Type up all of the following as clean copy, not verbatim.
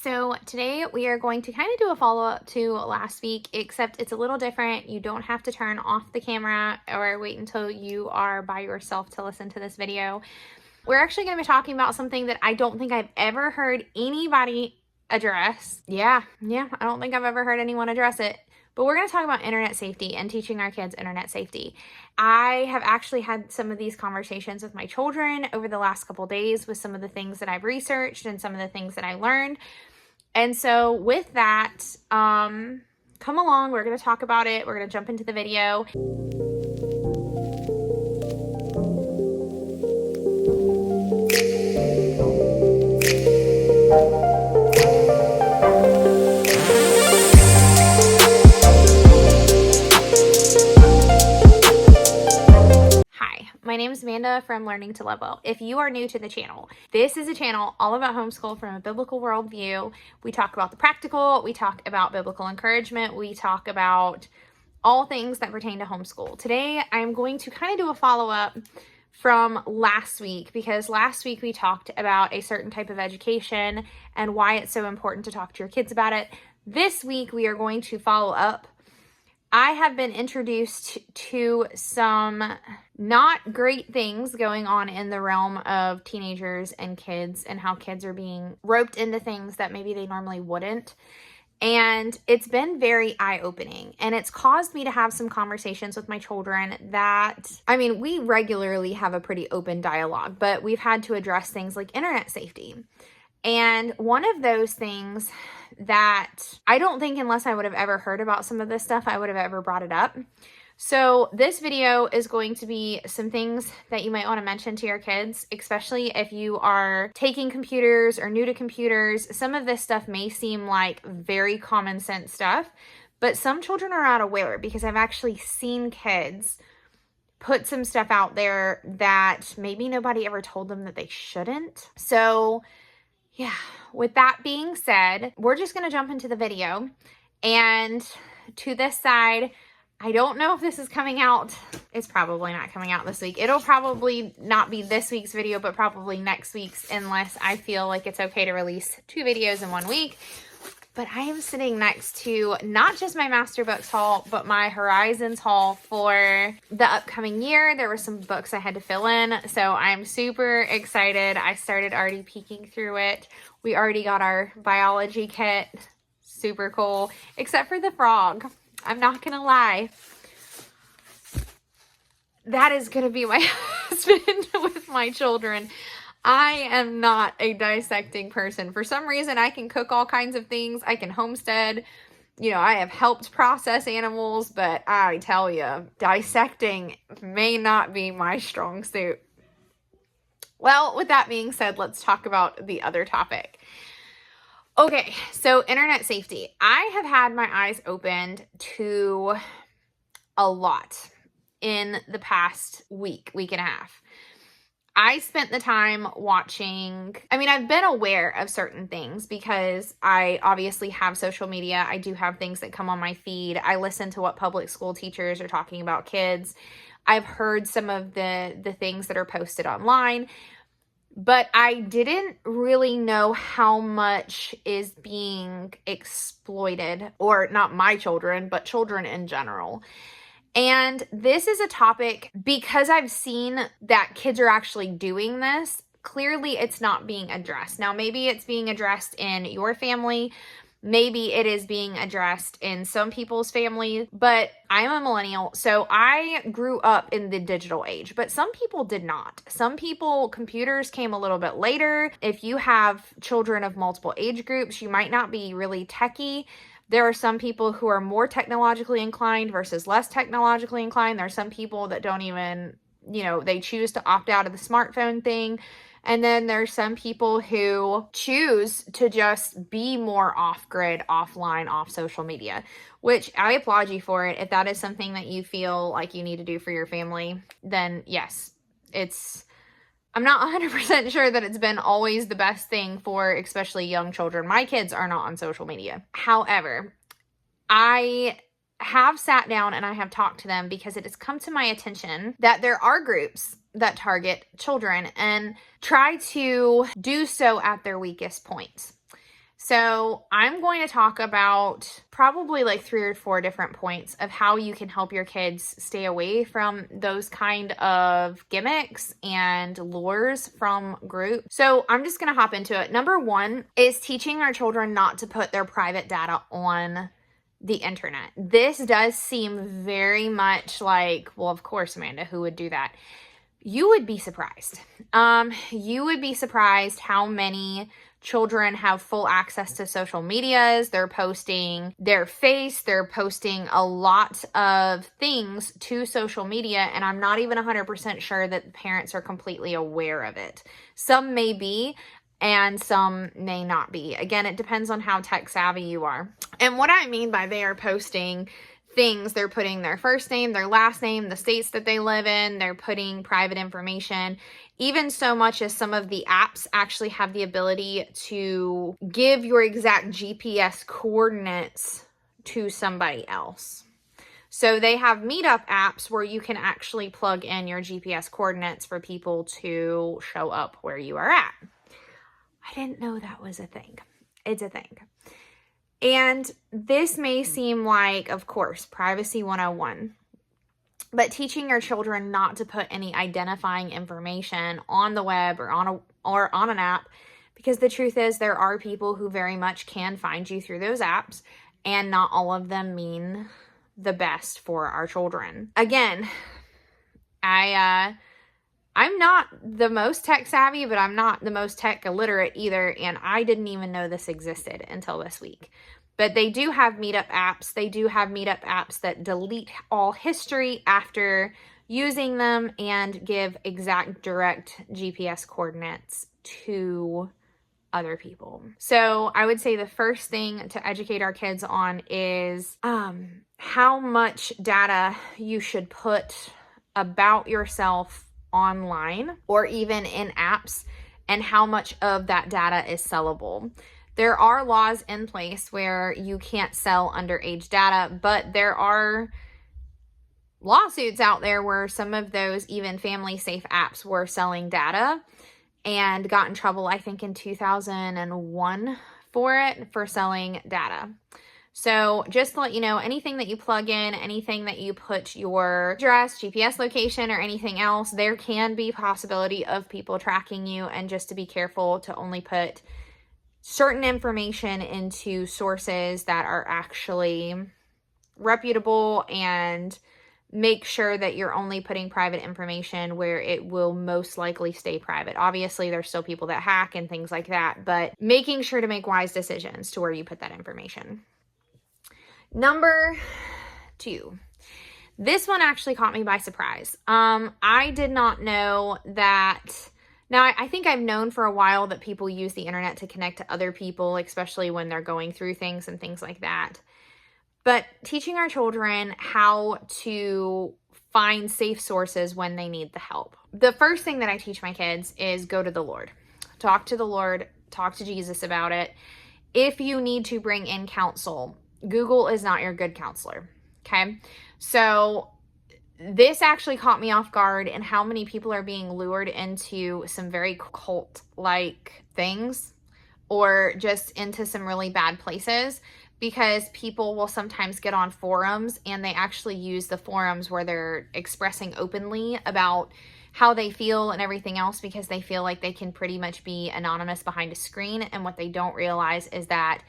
So today we are going to kind of do a follow-up to last week, except it's a little different. You don't have to turn off the camera or wait until you are by yourself to listen to this video. We're actually going to be talking about something that I don't think I've ever heard anybody address. Yeah, I don't think I've ever heard anyone address it. But we're going to talk about internet safety and teaching our kids internet safety. I have actually had some of these conversations with my children over the last couple days with some of the things that I've researched and some of the things that I learned. And so with that, come along. We're going to talk about it. We're going to jump into the video. My name is Amanda from Learning to Love Well. If you are new to the channel, this is a channel all about homeschool from a biblical worldview. We talk about the practical, we talk about biblical encouragement, we talk about all things that pertain to homeschool. Today, I'm going to kind of do a follow-up from last week, because last week we talked about a certain type of education and why it's so important to talk to your kids about it. This week, we are going to follow up. I have been introduced to some not great things going on in the realm of teenagers and kids, and how kids are being roped into things that maybe they normally wouldn't. And it's been very eye-opening, and it's caused me to have some conversations with my children that, we regularly have a pretty open dialogue, but we've had to address things like internet safety. And one of those things that I don't think, unless I would have ever heard about some of this stuff, I would have ever brought it up. So this video is going to be some things that you might want to mention to your kids, especially if you are taking computers or new to computers. Some of this stuff may seem like very common sense stuff, but some children are not aware, because I've actually seen kids put some stuff out there that maybe nobody ever told them that they shouldn't. So yeah, with that being said, we're just going to jump into the video. And to this side, I don't know if this is coming out. It's probably not coming out this week. It'll probably not be this week's video, but probably next week's, unless I feel like it's okay to release 2 videos in 1 week. But I am sitting next to not just my Master Books haul, but my Horizons haul for the upcoming year. There were some books I had to fill in, so I'm super excited. I started already peeking through it. We already got our biology kit. Super cool, except for the frog. I'm not gonna lie. That is gonna be my husband with my children. I am not a dissecting person. For some reason, I can cook all kinds of things. I can homestead. I have helped process animals, but I tell you, dissecting may not be my strong suit. Well, with that being said, let's talk about the other topic. Okay, so internet safety. I have had my eyes opened to a lot in the past week and a half. I spent the time watching, I've been aware of certain things because I obviously have social media. I do have things that come on my feed. I listen to what public school teachers are talking about kids. I've heard some of the things that are posted online, but I didn't really know how much is being exploited, or not my children, but children in general. And this is a topic, because I've seen that kids are actually doing this. Clearly, it's not being addressed. Now, maybe it's being addressed in your family. Maybe it is being addressed in some people's family, but I'm a millennial, so I grew up in the digital age, but some people did not. Some people, computers came a little bit later. If you have children of multiple age groups, you might not be really techie. There are some people who are more technologically inclined versus less technologically inclined. There are some people that don't even, they choose to opt out of the smartphone thing. And then there's some people who choose to just be more off-grid, offline, off social media, which I applaud you for it. If that is something that you feel like you need to do for your family, then yes, I'm not 100% sure that it's been always the best thing for especially young children. My kids are not on social media. However, I have sat down and I have talked to them because it has come to my attention that there are groups that target children and try to do so at their weakest points. So I'm going to talk about probably like 3 or 4 different points of how you can help your kids stay away from those kind of gimmicks and lures from groups. So I'm just going to hop into it. Number 1 is teaching our children not to put their private data on the internet. This does seem very much like, well, of course, Amanda, who would do that? You would be surprised. You would be surprised how many children have full access to social medias. They're posting their face. They're posting a lot of things to social media, and I'm not even 100% sure that parents are completely aware of it. Some may be, and some may not be. Again, it depends on how tech savvy you are. And what I mean by they are posting things, they're putting their first name, their last name, the states that they live in, they're putting private information, even so much as some of the apps actually have the ability to give your exact GPS coordinates to somebody else. So they have meetup apps where you can actually plug in your GPS coordinates for people to show up where you are at. I didn't know that was a thing. It's a thing. And this may seem like, of course, privacy 101, but teaching your children not to put any identifying information on the web or on an app, because the truth is there are people who very much can find you through those apps, and not all of them mean the best for our children. Again, I'm not the most tech savvy, but I'm not the most tech illiterate either, and I didn't even know this existed until this week. But they do have meetup apps. They do have meetup apps that delete all history after using them and give exact direct GPS coordinates to other people. So I would say the first thing to educate our kids on is how much data you should put about yourself online or even in apps, and how much of that data is sellable. There are laws in place where you can't sell underage data, but there are lawsuits out there where some of those even family safe apps were selling data and got in trouble, I think in 2001 for selling data. So just to let you know, anything that you plug in, anything that you put your address, GPS location, or anything else, there can be possibility of people tracking you, and just to be careful to only put certain information into sources that are actually reputable, and make sure that you're only putting private information where it will most likely stay private. Obviously, there's still people that hack and things like that, but making sure to make wise decisions to where you put that information. Number 2, this one actually caught me by surprise. I did not know that. Now, I think I've known for a while that people use the internet to connect to other people, especially when they're going through things and things like that. But teaching our children how to find safe sources when they need the help. The first thing that I teach my kids is go to the Lord. Talk to the Lord. Talk to Jesus about it. If you need to bring in counsel, Google is not your good counselor, okay? So this actually caught me off guard in how many people are being lured into some very cult-like things, or just into some really bad places, because people will sometimes get on forums and they actually use the forums where they're expressing openly about how they feel and everything else, because they feel like they can pretty much be anonymous behind a screen. And what they don't realize is that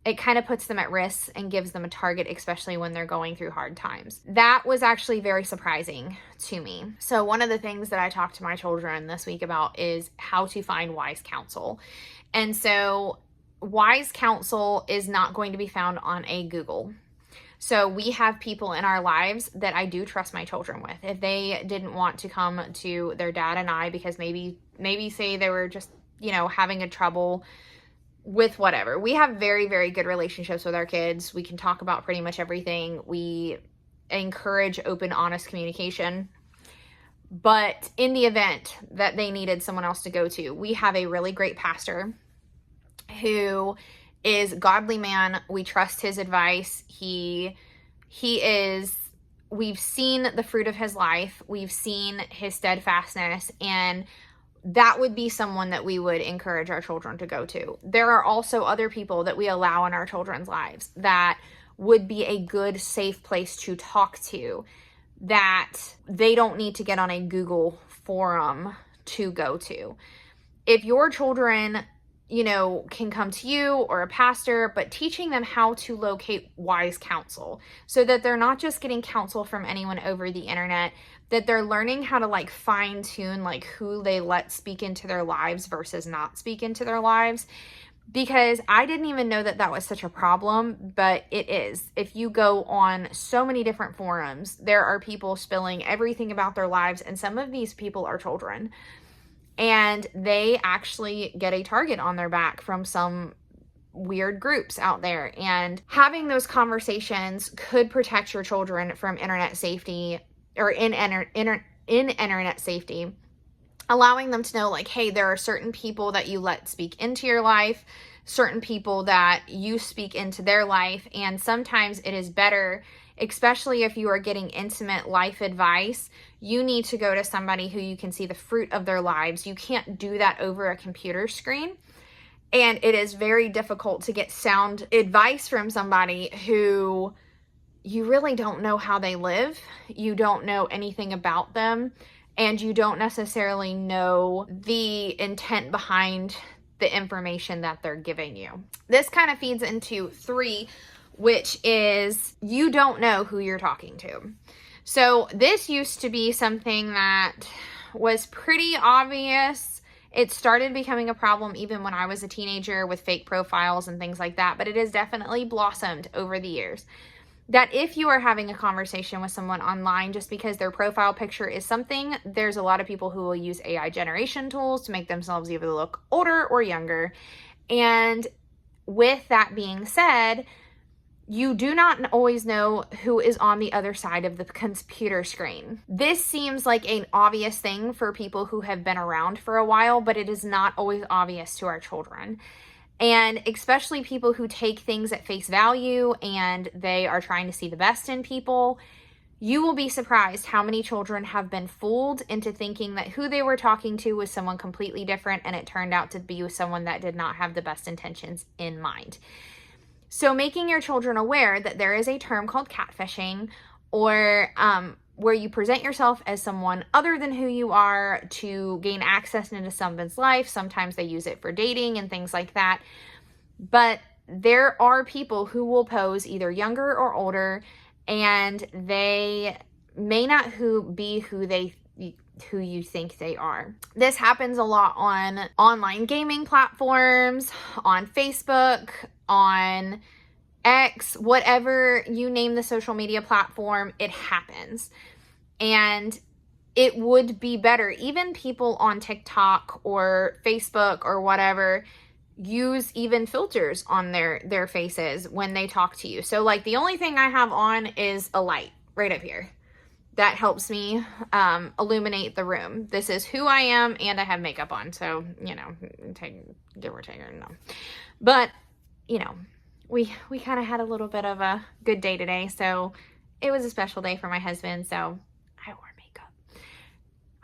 it kind of puts them at risk and gives them a target, especially when they're going through hard times. That was actually very surprising to me. So one of the things that I talked to my children this week about is how to find wise counsel. And so wise counsel is not going to be found on a Google. So we have people in our lives that I do trust my children with. If they didn't want to come to their dad and I, because maybe say they were just, having a trouble with whatever. We have very, very good relationships with our kids. We can talk about pretty much everything. We encourage open, honest communication. But in the event that they needed someone else to go to, we have a really great pastor who is a godly man. We trust his advice. We've seen the fruit of his life. We've seen his steadfastness, and that would be someone that we would encourage our children to go to. There are also other people that we allow in our children's lives that would be a good, safe place to talk to, that they don't need to get on a Google forum to go to. If your children, can come to you or a pastor, but teaching them how to locate wise counsel so that they're not just getting counsel from anyone over the internet, that they're learning how to fine tune who they let speak into their lives versus not speak into their lives. Because I didn't even know that was such a problem, but it is. If you go on so many different forums, there are people spilling everything about their lives, and some of these people are children. And they actually get a target on their back from some weird groups out there. And having those conversations could protect your children from internet safety, or in internet safety, allowing them to know hey, there are certain people that you let speak into your life, certain people that you speak into their life. And sometimes it is better, especially if you are getting intimate life advice, you need to go to somebody who you can see the fruit of their lives. You can't do that over a computer screen. And it is very difficult to get sound advice from somebody who you really don't know how they live. You don't know anything about them. And you don't necessarily know the intent behind the information that they're giving you. This kind of feeds into 3, which is you don't know who you're talking to. So this used to be something that was pretty obvious. It started becoming a problem even when I was a teenager with fake profiles and things like that, but it has definitely blossomed over the years. That if you are having a conversation with someone online just because their profile picture is something, there's a lot of people who will use AI generation tools to make themselves either look older or younger. And with that being said, you do not always know who is on the other side of the computer screen. This seems like an obvious thing for people who have been around for a while, but it is not always obvious to our children. And especially people who take things at face value and they are trying to see the best in people. You will be surprised how many children have been fooled into thinking that who they were talking to was someone completely different, and it turned out to be someone that did not have the best intentions in mind. So making your children aware that there is a term called catfishing, or where you present yourself as someone other than who you are to gain access into someone's life. Sometimes they use it for dating and things like that. But there are people who will pose either younger or older, and they may not be who you think they are. This happens a lot on online gaming platforms, on Facebook, on X, whatever you name the social media platform, it happens. And it would be better, even people on TikTok or Facebook or whatever, use even filters on their faces when they talk to you. So the only thing I have on is a light right up here. That helps me illuminate the room. This is who I am, and I have makeup on. So, give or take, no. But, we kind of had a little bit of a good day today. So it was a special day for my husband. So I wore makeup.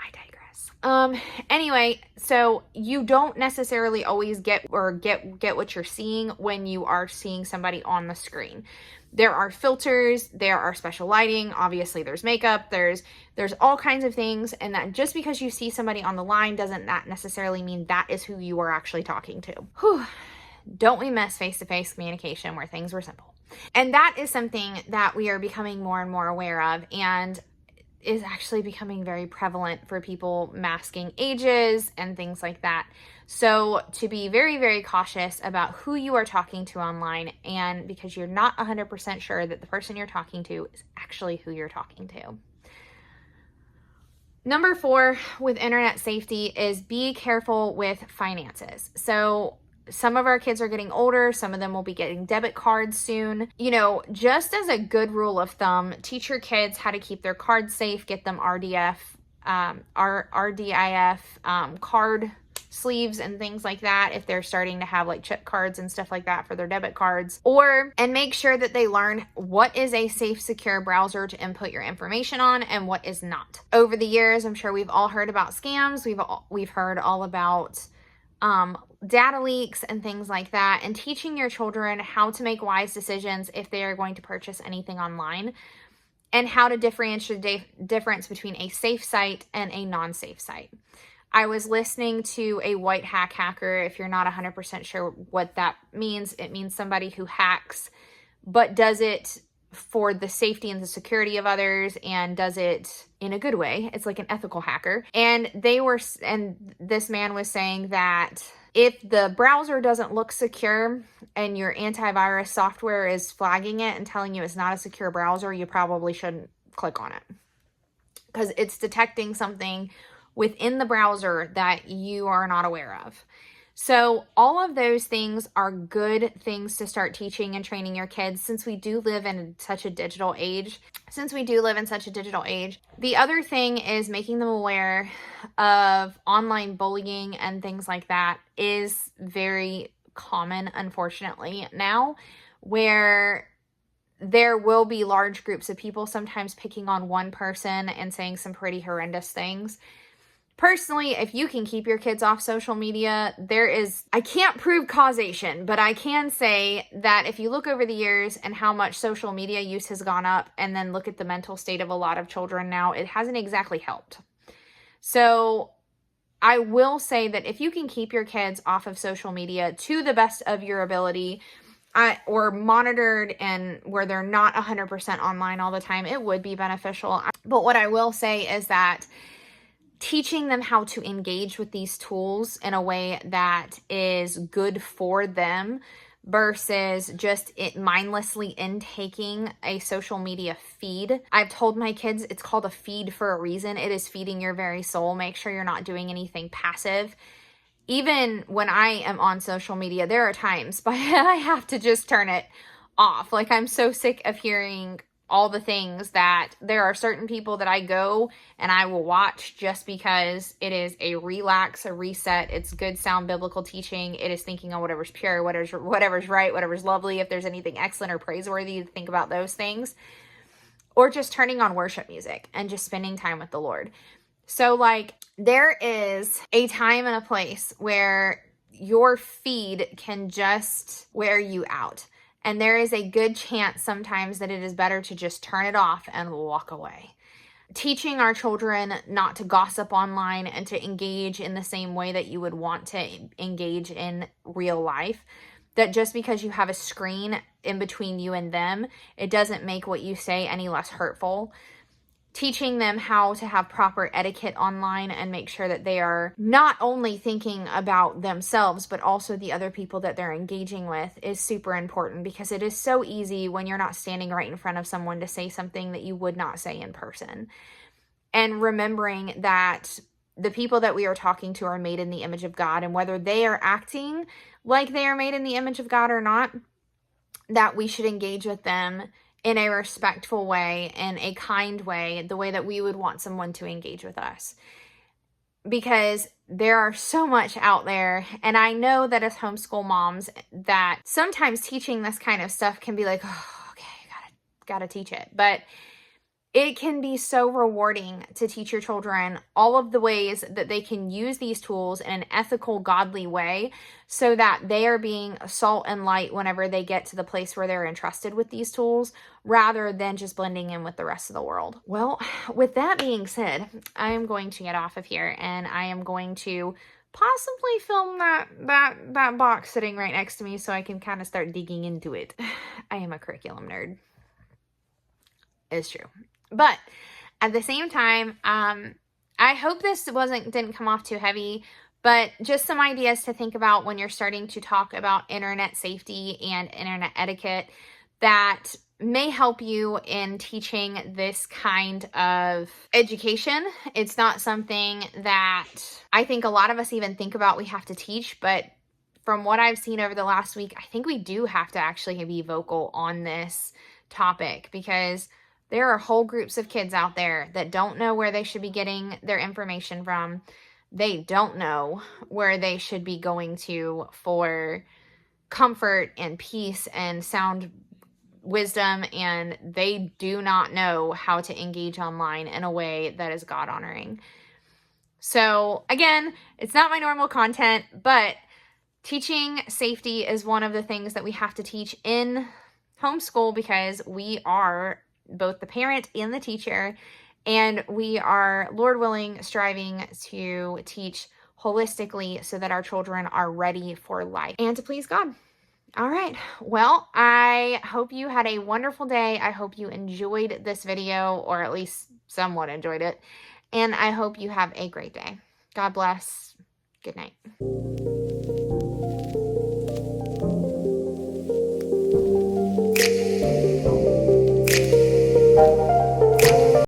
I digress. Anyway, so you don't necessarily always get what you're seeing when you are seeing somebody on the screen. There are filters, there are special lighting, obviously there's makeup, there's all kinds of things, and that just because you see somebody on the line doesn't that necessarily mean that is who you are actually talking to. Whew. Don't we miss face-to-face communication where things were simple? And that is something that we are becoming more and more aware of, and is actually becoming very prevalent for people masking ages and things like that. So to be very, very cautious about who you are talking to online, and because you're not 100% sure that the person you're talking to is actually who you're talking to. Number 4 with internet safety is be careful with finances. So some of our kids are getting older. Some of them will be getting debit cards soon. Just as a good rule of thumb, teach your kids how to keep their cards safe, get them RDIF card sleeves and things like that if they're starting to have like chip cards and stuff like that for their debit cards. And make sure that they learn what is a safe, secure browser to input your information on and what is not. Over the years, I'm sure we've all heard about scams. We've heard all about data leaks and things like that, and teaching your children how to make wise decisions if they are going to purchase anything online, and how to differentiate the difference between a safe site and a non-safe site. I was listening to a white hat hacker. If you're not 100% sure what that means, it means somebody who hacks, but does it for the safety and the security of others, and does it in a good way. It's like an ethical hacker. And this man was saying that if the browser doesn't look secure and your antivirus software is flagging it and telling you it's not a secure browser, you probably shouldn't click on it, because it's detecting something within the browser that you are not aware of. So all of those things are good things to start teaching and training your kids, since we do live in such a digital age. The other thing is making them aware of online bullying and things like that is very common, unfortunately, now, where there will be large groups of people sometimes picking on one person and saying some pretty horrendous things. Personally, if you can keep your kids off social media, I can't prove causation, but I can say that if you look over the years and how much social media use has gone up, and then look at the mental state of a lot of children now, it hasn't exactly helped. So I will say that if you can keep your kids off of social media to the best of your ability, or monitored, and where they're not 100% online all the time, it would be beneficial. But what I will say is that teaching them how to engage with these tools in a way that is good for them, versus just mindlessly intaking a social media feed. I've told my kids it's called a feed for a reason. It is feeding your very soul. Make sure you're not doing anything passive. Even when I am on social media, there are times, but I have to just turn it off. Like, I'm so sick of hearing all the things that there are certain people that I go and I will watch just because it is a relax, a reset. It's good, sound biblical teaching. It is thinking on whatever's pure, whatever's right, whatever's lovely. If there's anything excellent or praiseworthy, think about those things. Or just turning on worship music and just spending time with the Lord. So, like, there is a time and a place where your feed can just wear you out. And there is a good chance sometimes that it is better to just turn it off and walk away. Teaching our children not to gossip online and to engage in the same way that you would want to engage in real life. That just because you have a screen in between you and them, it doesn't make what you say any less hurtful. Teaching them how to have proper etiquette online and make sure that they are not only thinking about themselves, but also the other people that they're engaging with is super important, because it is so easy when you're not standing right in front of someone to say something that you would not say in person. And remembering that the people that we are talking to are made in the image of God, and whether they are acting like they are made in the image of God or not, that we should engage with them in a respectful way, in a kind way, the way that we would want someone to engage with us. Because there are so much out there, and I know that as homeschool moms, that sometimes teaching this kind of stuff can be like, oh, okay, gotta teach it. But it can be so rewarding to teach your children all of the ways that they can use these tools in an ethical, godly way, so that they are being salt and light whenever they get to the place where they're entrusted with these tools, rather than just blending in with the rest of the world. Well, with that being said, I am going to get off of here, and I am going to possibly film that box sitting right next to me so I can kind of start digging into it. I am a curriculum nerd. It's true. But at the same time, I hope this didn't come off too heavy, but just some ideas to think about when you're starting to talk about internet safety and internet etiquette that may help you in teaching this kind of education. It's not something that I think a lot of us even think about we have to teach, but from what I've seen over the last week, I think we do have to actually be vocal on this topic, because there are whole groups of kids out there that don't know where they should be getting their information from, they don't know where they should be going to for comfort and peace and sound wisdom, and they do not know how to engage online in a way that is God honoring. So again, it's not my normal content, but teaching safety is one of the things that we have to teach in homeschool, because we are both the parent and the teacher, and we are, Lord willing, striving to teach holistically so that our children are ready for life and to please God. All right. Well, I hope you had a wonderful day. I hope you enjoyed this video, or at least somewhat enjoyed it. And I hope you have a great day. God bless. Good night.